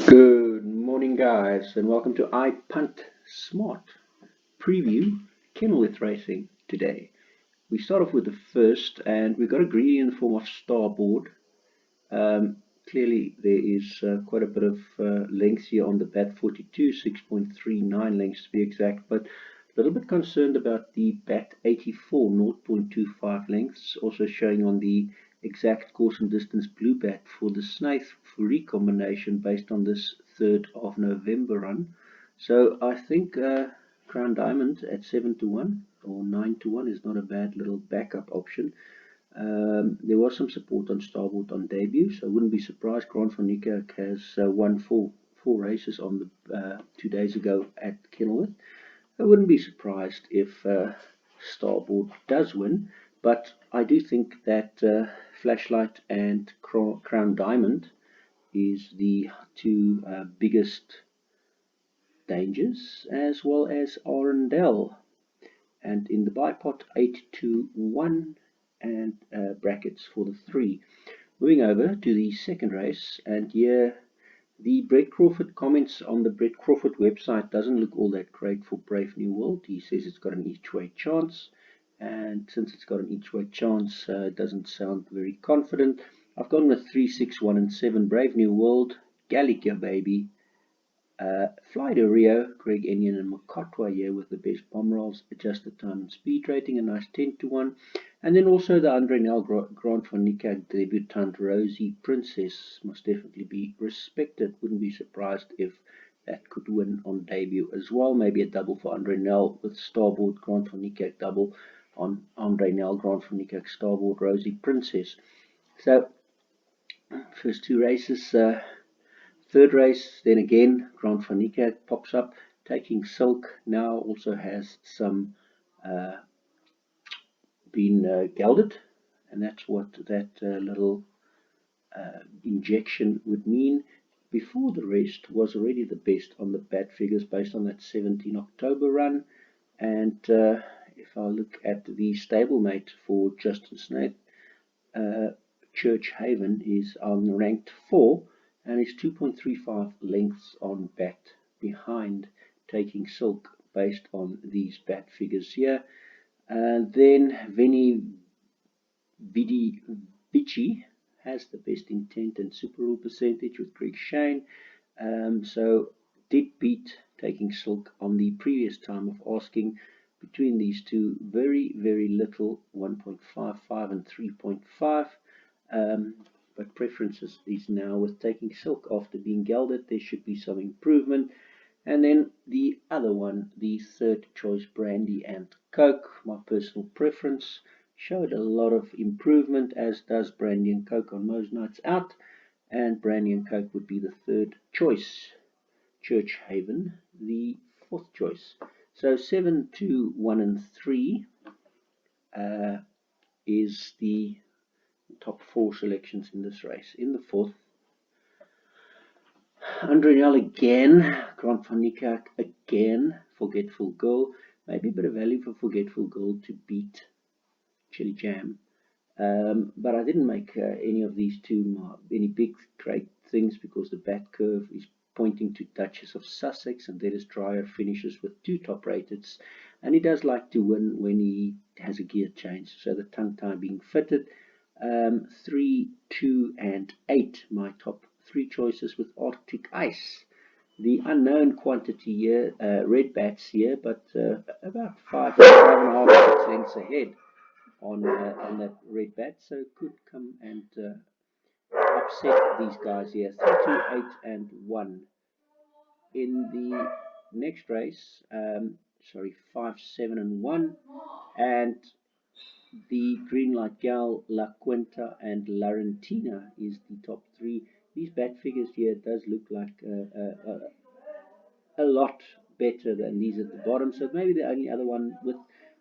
Good morning, guys, and welcome to I Punt Smart preview Keniworth racing today. We start off with the first, and we've got a greedy in the form of Starboard. Clearly, there is quite a bit of length here on the BAT 42, 6.39 lengths to be exact, but a little bit concerned about the BAT 84, 0.25 lengths, also showing on the exact course and distance blue bat for the Snaith recombination based on this 3rd of November run. So I think Crown Diamond at 7 to 1 or 9 to 1 is not a bad little backup option. There was some support on Starboard on debut, so I wouldn't be surprised. Grant van Niekerk has won four races on the 2 days ago at Keniworth. I wouldn't be surprised if Starboard does win, but I do think that Flashlight and Crown Diamond is the two biggest dangers, as well as Arundel. And in the bipot, 8 to 1 and brackets for the 3. Moving over to the second race, and here the Brett Crawford comments on the Brett Crawford website doesn't look all that great for Brave New World. He says it's got an each-way chance, and since it's got an each-way chance, it doesn't sound very confident. I've gone with 3, 6, 1, and 7. Brave New World, Gallica Baby, Fly to Rio, Greg Enion and Makotwa here with the best bomb rolls, adjusted time and speed rating, a nice 10 to 1. And then also the Andre Nel Grant van Niekerk debutant Rosie Princess must definitely be respected. Wouldn't be surprised if that could win on debut as well. Maybe a double for Andre Nel with Starboard Grant van Niekerk double on Andre Nel Grant van Niekerk Starboard Rosie Princess. So first two races. Third race, then again, Grant van Niekerk pops up, taking Silk. Now also has some been gelded, and that's what that little injection would mean. Before the rest was already the best on the bat figures based on that 17 October run. And if I look at the stablemate for Justin Snaith, Church Haven is on ranked 4 and is 2.35 lengths on bat behind Taking Silk based on these bat figures here. And then Veni Vidi Vici has the best intent and super rule percentage with Greg Shane. So did beat Taking Silk on the previous time of asking. Between these two, very, very little, 1.55 and 3.5. But preferences is now with Taking Silk after being gelded. There should be some improvement. And then the other one, the third choice, Brandy and Coke, my personal preference, showed a lot of improvement, as does Brandy and Coke on most nights out. And Brandy and Coke would be the third choice. Church Haven, the fourth choice. So 7, 2, 1, and 3 is the top 4 selections in this race. In the fourth, Andre Nel again, Grant van Niekerk again, Forgetful Girl. Maybe a bit of value for Forgetful Girl to beat Chili Jam. But I didn't make any of these two any big great things because the bat curve is pointing to Duchess of Sussex, and Dennis Dreyer finishes with 2 top rateds, and he does like to win when he has a gear change, so the tongue tie being fitted. 3, 2, and 8, my top 3 choices with Arctic Ice. The unknown quantity here, red bats here, but about 5.5, 6 lengths ahead on that red bat, so could come and upset these guys here. 3, 2, 8, and 1. In the next race, 5, 7, and 1, and the Green Light Gal, La Cuenta, and Larentina is the top 3. These bat figures here does look like a lot better than these at the bottom, so maybe the only other one with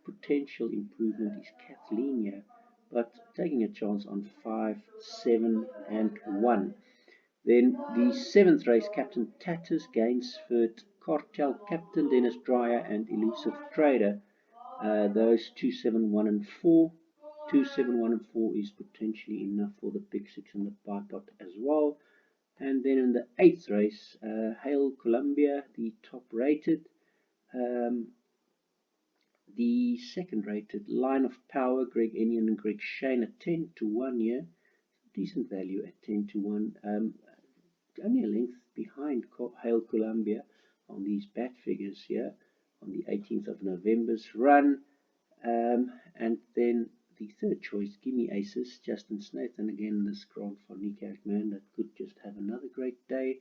potential improvement is Kathleen here, but taking a chance on 5, 7, and 1. Then the 7th race, Captain Tatters, Gainsford, Cartel Captain, Dennis Dreyer, and Elusive Trader. Those 2, 7, 1, and 4. 2, 7, 1, and 4 is potentially enough for the big 6 and the bipod as well. And then in the 8th race, Hail Columbia, the top rated. Um, the second rated, Line of Power, Greg Enion and Greg Shane at 10 to 1 here. Decent value at 10 to 1. Only a length behind Hail Columbia on these bat figures here on the 18th of November's run. And then the third choice, Gimme Aces, Justin Snaith, and again this Grant van Niekerk man that could just have another great day.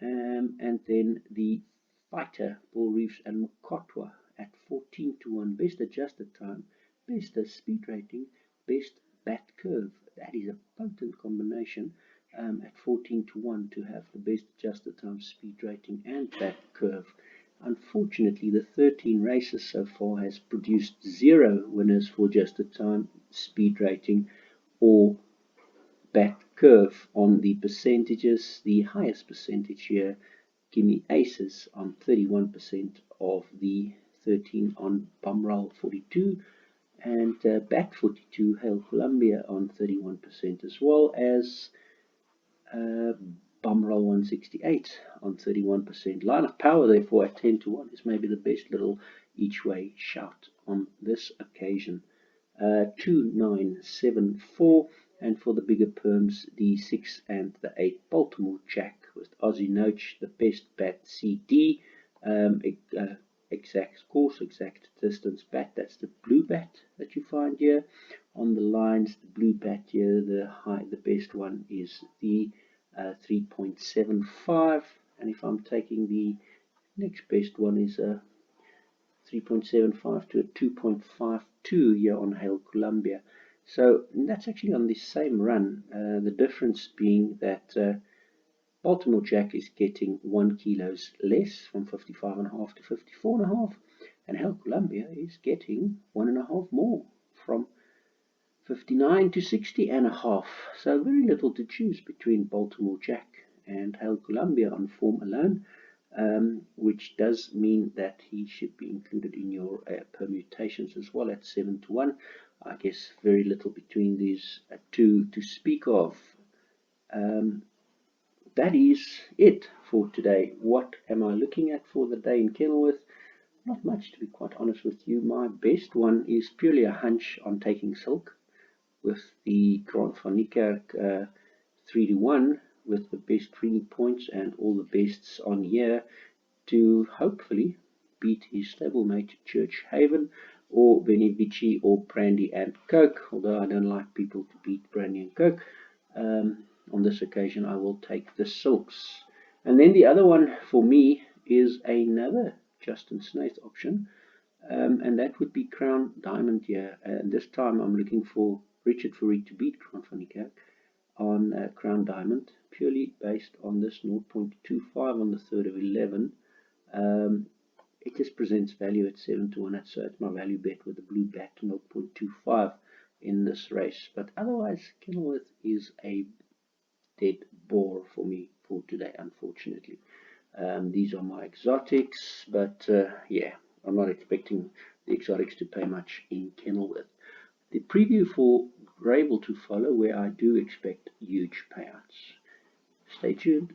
And then the Fighter, Paul Reeves and Mokotwa at 14 to 1, best adjusted time, best speed rating, best bat curve. That is a potent combination at 14 to 1 to have the best adjusted time, speed rating, and bat curve. Unfortunately, the 13 races so far has produced 0 winners for adjusted time, speed rating, or bat curve. On the percentages, the highest percentage here, Gimme Aces on 31% of the 13 on Bumroll 42, and Bat 42, Hail Columbia on 31%, as well as Bumroll 168 on 31%. Line of Power, therefore, at 10 to 1 is maybe the best little each way shout on this occasion. 2974, and for the bigger perms, the 6 and the 8 Baltimore Jack with Aussie Noach, the best bat CD, exact course, exact distance bat. That's the blue bat that you find here on the lines. The blue bat here, the best one is the 3.75, and if I'm taking the next best one is a 3.75 to a 2.52 here on Hail Columbia. So that's actually on the same run. The difference being that Baltimore Jack is getting 1 kilos less, from 55.5 to 54.5, and Hail Columbia is getting 1.5 more, from 59 to 60.5. So very little to choose between Baltimore Jack and Hail Columbia on form alone. Which does mean that he should be included in your permutations as well at 7 to 1. I guess very little between these two to speak of. That is it for today. What am I looking at for the day in Keniworth? Not much, to be quite honest with you. My best one is purely a hunch on taking Silk with the Grant van Niekerk 3 to 1, with the best 3 points and all the bests on here, to hopefully beat his stablemate Church Haven, or Benevici, or Brandy and Coke, although I don't like people to beat Brandy and Coke. On this occasion I will take the Silks. And then the other one for me is another Justin Snaith option, and that would be Crown Diamond here. And this time I'm looking for Richard Fourie to beat Grant van Niekerk on Crown Diamond, purely based on this 0.25 on the 3rd of 11. It just presents value at 7 to 1, so it's my value bet with the blue bat 0.25 in this race. But otherwise, Keniworth is a dead bore for me for today, unfortunately. These are my exotics, but yeah, I'm not expecting the exotics to pay much in Keniworth. The preview for Grable to follow, where I do expect huge payouts. Stay tuned.